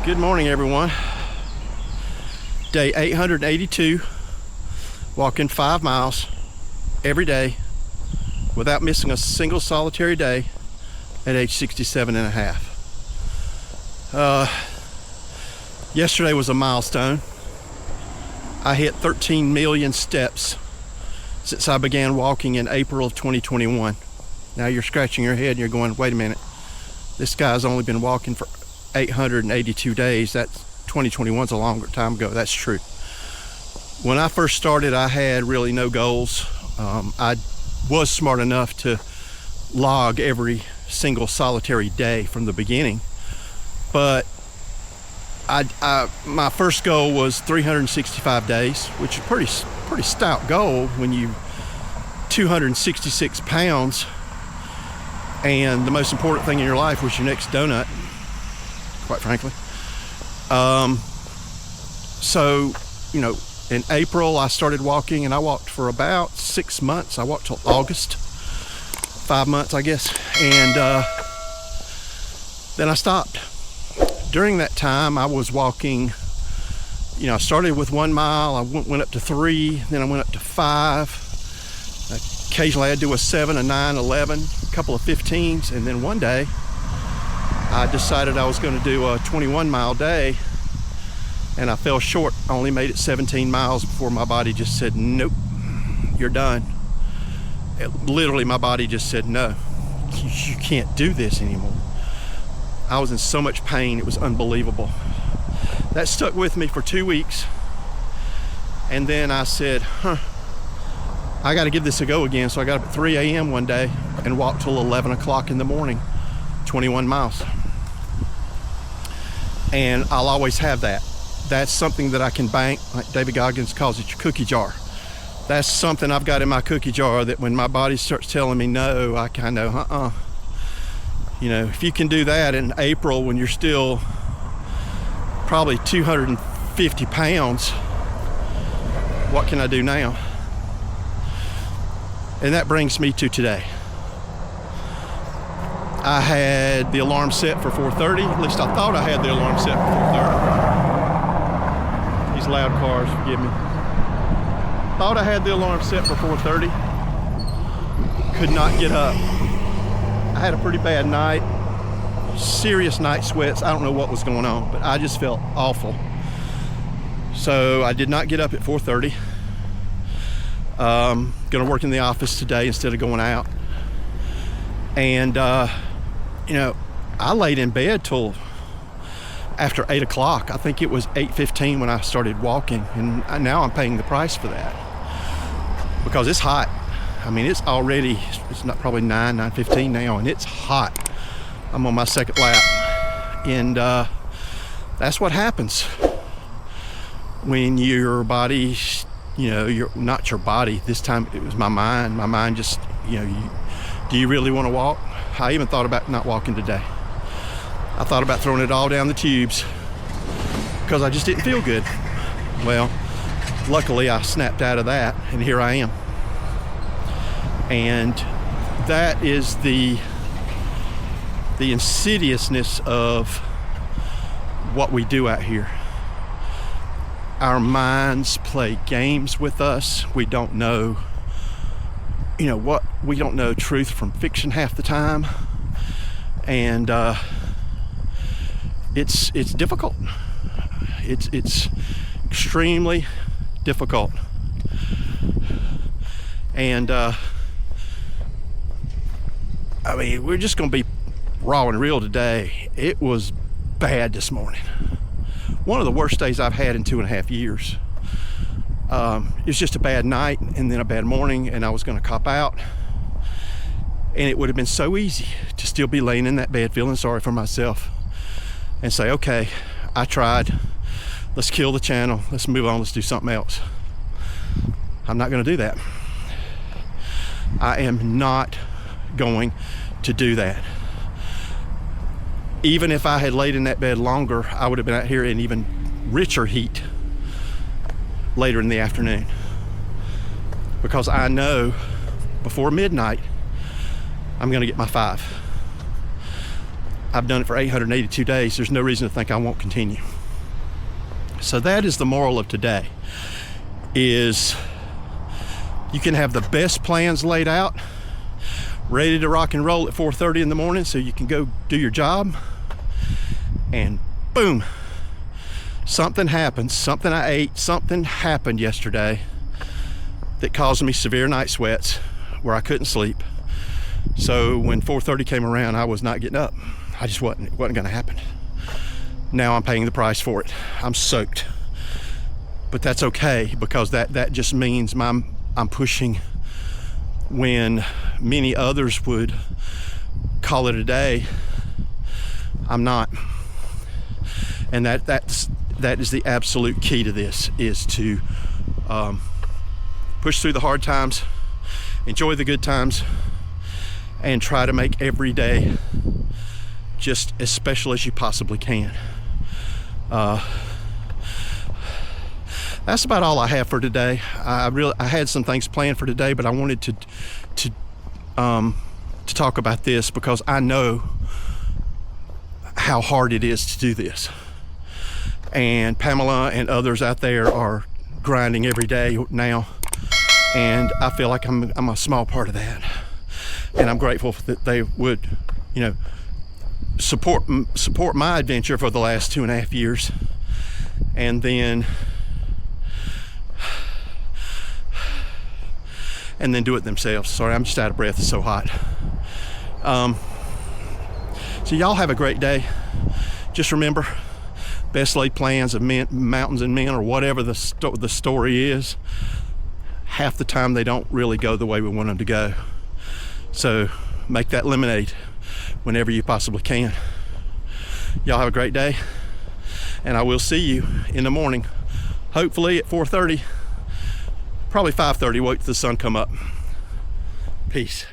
Good morning, everyone. Day 882, walking 5 miles every day without missing a single solitary day at age 67 and a half. Yesterday was a milestone. I hit 13 million steps since I began walking in April of 2021. Now you're scratching your head and you're going, wait a minute, this guy's only been walking for 882 days. That's 2021's a longer time ago. That's true. When I first started, I had really no goals. I was smart enough to log every single solitary day from the beginning, but my first goal was 365 days, which is a pretty stout goal when you 266 pounds and the most important thing in your life was your next donut, quite frankly. So, in April I started walking, and I walked for about 6 months. I walked till August, 5 months, I guess, and then I stopped. During that time, I was walking, I started with 1 mile, I went up to 3, then I went up to 5. Occasionally I'd do a 7, a 9, 11, a couple of 15s, and then one day I decided I was going to do a 21-mile day, and I fell short. I only made it 17 miles before my body just said, nope, you're done. Literally, my body just said, no, you can't do this anymore. I was in so much pain, it was unbelievable. That stuck with me for 2 weeks, and then I said, I got to give this a go again. So I got up at 3 a.m. one day and walked till 11 o'clock in the morning, 21 miles. And I'll always have that. That's something that I can bank, like David Goggins calls it, your cookie jar. That's something I've got in my cookie jar that when my body starts telling me no, I kind of, if you can do that in April when you're still probably 250 pounds, what can I do now? And that brings me to today. I had the alarm set for 4:30. At least I thought I had the alarm set for 4:30. These loud cars, forgive me. Thought I had the alarm set for 4:30. Could not get up. I had a pretty bad night. Serious night sweats. I don't know what was going on, but I just felt awful. So I did not get up at 4:30. Gonna work in the office today instead of going out. And I laid in bed till after 8 o'clock. I think it was 8:15 when I started walking, and now I'm paying the price for that because it's hot. I mean, it's not probably 9:15 now, and it's hot. I'm on my second lap, and that's what happens when your body, you're not your body. This time it was my mind. My mind just, do you really want to walk? I even thought about not walking today. I thought about throwing it all down the tubes because I just didn't feel good. Well, luckily I snapped out of that, and here I am. And that is the insidiousness of what we do out here. Our minds play games with us. We don't know, we don't know truth from fiction half the time. And it's difficult. It's extremely difficult. And we're just gonna be raw and real today. It was bad this morning. One of the worst days I've had in 2.5 years. It was just a bad night and then a bad morning, and I was going to cop out. And it would have been so easy to still be laying in that bed feeling sorry for myself and say, okay, I tried. Let's kill the channel. Let's move on. Let's do something else. I'm not going to do that. I am not going to do that. Even if I had laid in that bed longer, I would have been out here in even richer heat later in the afternoon, because I know before midnight I'm going to get my 5. I've done it for 882 days. There's no reason to think I won't continue. So that is the moral of today, is you can have the best plans laid out, ready to rock and roll at 4:30 in the morning so you can go do your job, and boom, something happens. Something I ate, something happened yesterday that caused me severe night sweats where I couldn't sleep. So when 4:30 came around, I was not getting up. It wasn't gonna happen. Now I'm paying the price for it. I'm soaked, but that's okay, because that just means I'm pushing when many others would call it a day. I'm not. And that is the absolute key to this, is to push through the hard times, enjoy the good times, and try to make every day just as special as you possibly can. That's about all I have for today. I had some things planned for today, but I wanted to talk about this because I know how hard it is to do this. And Pamela and others out there are grinding every day now, and I feel like I'm a small part of that. And I'm grateful that they would, support my adventure for the last 2.5 years, and then do it themselves. Sorry, I'm just out of breath. It's so hot. So y'all have a great day. Just remember, best laid plans of mountains and men, or whatever the story is, half the time they don't really go the way we want them to go. So make that lemonade whenever you possibly can. Y'all have a great day, and I will see you in the morning, hopefully at 4:30, probably 5:30. Wait till the sun come up. Peace.